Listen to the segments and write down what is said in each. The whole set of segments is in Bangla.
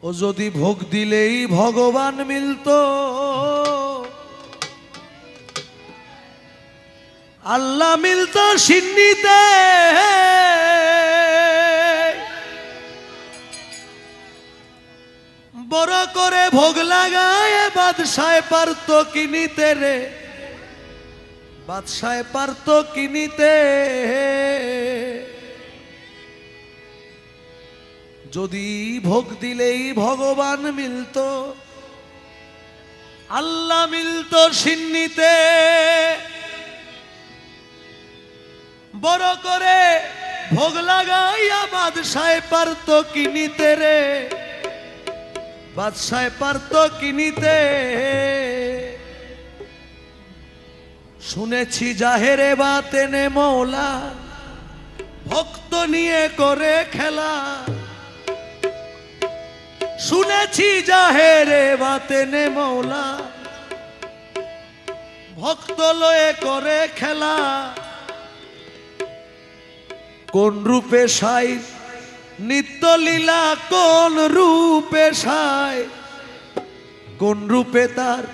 ও যদি ভোগ দিলেই ভগবান মিলতো, আল্লাহ মিলতো সিন্নিতে, বড় করে ভোগ লাগায় বাদশায় পারত কিনিতে রে, বাদশায় পারত কিনিতে। যদি ভোগ দিলেই ভগবান মিলতো, আল্লাহ মিলতো সিন্নিতে, বড় করে ভোগ লাগাইয়া বাদশায় পারত কিনিতে রে, বাদশায় পারত কিনিতে। শুনেছি জাহেরে বাতেনে মৌলা ভক্ত নিয়ে করে খেলা, শুনেছি জাহেরে বাতেনে মৌলা ভক্ত লয়ে করে খেলা। কোন রূপে সাই নিত্য লীলা, কোন রূপে সাই, কোন রূপে তার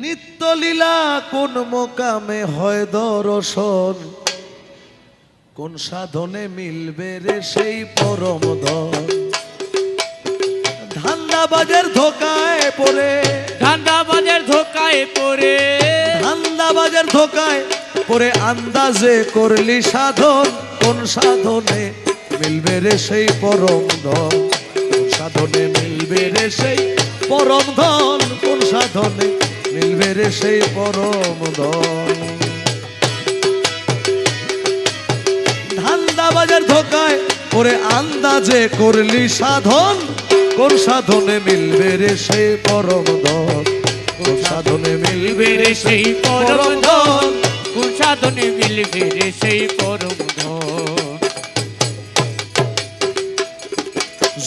নিত্য লীলা, কোন মোকামে হয় দর্শন, কোন সাধনে মিলবে রে সেই পরম ধন। ধান্দাবাজের ধোকায় পড়ে, ধান্দাবাজের ধোকায় পড়ে, ধান্দাবাজের ধোকায় পড়ে আন্দাজে করলি সাধন, কোন সাধনে মিলবে রে সেই পরম ধন, কোন সাধনে মিলবে রে সেই পরম ধন, কোন সাধনে মিলবে রে সেই পরম ধন। ধান্দাবাজের ধোকায় পড়ে আন্দাজে করলি সাধন, কোন সাধনে মিলবে রে সেই পরম ধন, কোন সাধনে মিলবে রে সেই পরম ধন, কোন সাধনে মিলবে রে সেই পরম ধন।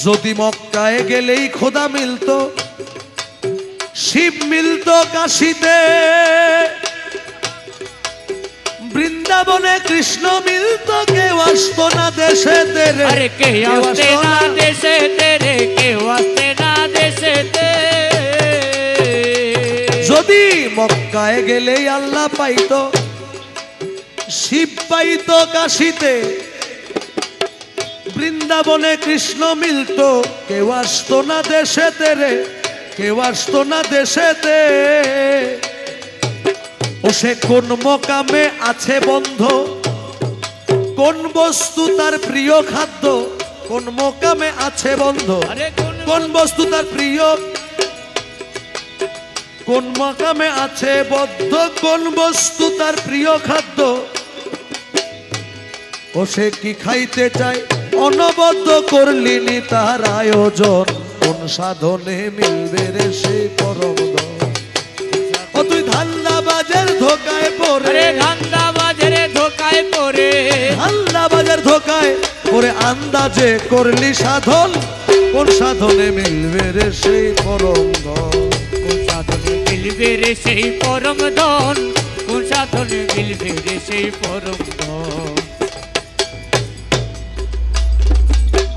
যদি মক্কায় গেলেই খোদা মিলতো, শিব মিলতো কাশীতে, বৃন্দাবনে কৃষ্ণ মিলতো, কেউ আসতো না দেশে তেরে, আরে কেউ আসতে না দেশে তেরে, কেউ আসতে না দেশে তে। যদি মক্কায় গেলেই আল্লাহ পাইতো, শিব পাইতো কাশীতে, বৃন্দাবনে কৃষ্ণ মিলতো, কেউ আসতো না দেশেতে রে, কেউ আসতো না দেশেতে। ও সে কোন মোকামে আছে বন্ধ, কোন বস্তু তার প্রিয় খাদ্য, কোন মোকামে আছে বন্ধ, কোন বস্তু তার প্রিয়, কোন মোকামে আছে বদ্ধ, কোন বস্তু তার প্রিয় খাদ্য। ও সে কি খাইতে চায় অনবদ্য করলিনি তার আয়োজন, কোন সাধনে মিলবে রে সেই পরম ধন। ও তুই ধান্দাবাজের ধোকায় পড়ে, ধান্দাবাজের ধোকায় পড়ে, ধান্দাবাজের ধোকায় পড়ে আন্দাজে করলি সাধন, কোন সাধনে মিলবে রে সেই পরম ধন, কোন সাধনে মিলবে রে সেই পরম ধন, কোন সাধনে মিলবে রে সেই পরম ধন।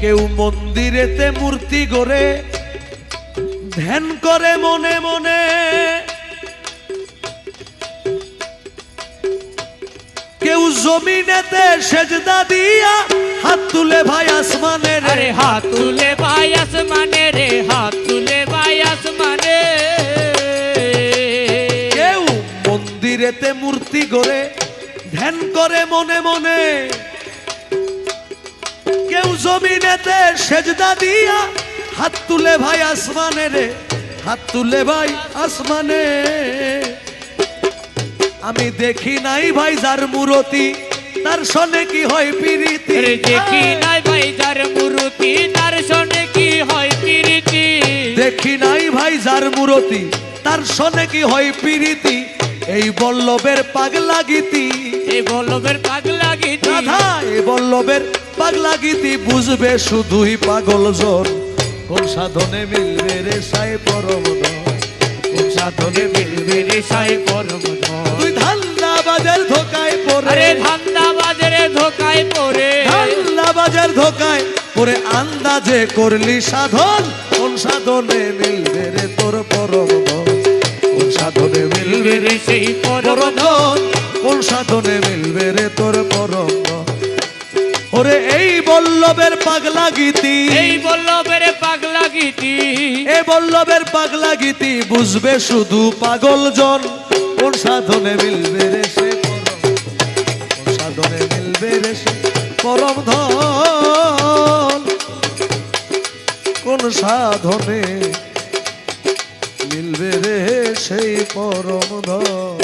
কেউ মন্দিরেতে মূর্তি গড়ে ধ্যান করে মনে মনে, কেউ জমিনেতে সেজদা দিয়া হাত তুলে ভাই আসমানে রে, আরে হাত তুলে ভাই আসমানে রে, হাত তুলে ভাই আসমানে। কেউ মন্দিরেতে মূর্তি গড়ে ধ্যান করে মনে মনে, কেউ জমিনেতে সেজদা দিয়া হাত তুলে ভাই আসমানে রে, হাত তুলে ভাই আসমানে। আমি দেখি নাই ভাই যার মূরতি, তার সনে কি হয় প্রীতি, দেখি নাই ভাই যার মূরতি, তার সনে কি হয় প্রীতি। দেখি নাই ভাই যার মূরতি, তার সনে কি হয় প্রীতি। এই বল্লভের পাগলা গীতি, এই বল্লভের পাগলা গীতি, রাধা এই বল্লভের পাগলা গীতি বুঝবে শুধুই পাগল জন, কোন সাধনে মিলবে রে সাই পরম ধন, কোন সাধনে মিলবে রে সাই পরম ধন। তুই ধান্দাবাজের ধোকায় পড়ে, আরে ধান্দাবাজের ধোকায় পড়ে, ধান্দাবাজের ধোকায় ওরে আন্দাজে করলি সাধন কোন সাধনে মিলবে রে তোর পরম ধন কোন সাধনে মিলবে রে সেই পরম ধন কোন সাধনে মিলবে রে তোর পরম ধন ওরে এই বল্লভের পাগলা গীতি এই বল্লভের পাগলা গীতি এই বল্লভের পাগলা গীতি বুঝবে শুধু পাগল জন কোন সাধনে মিলবে রে সে পরম কোন সাধনে মিলবে রে সে পরম ধন কোন সাধনে মিলবে রে সেই পরম ধন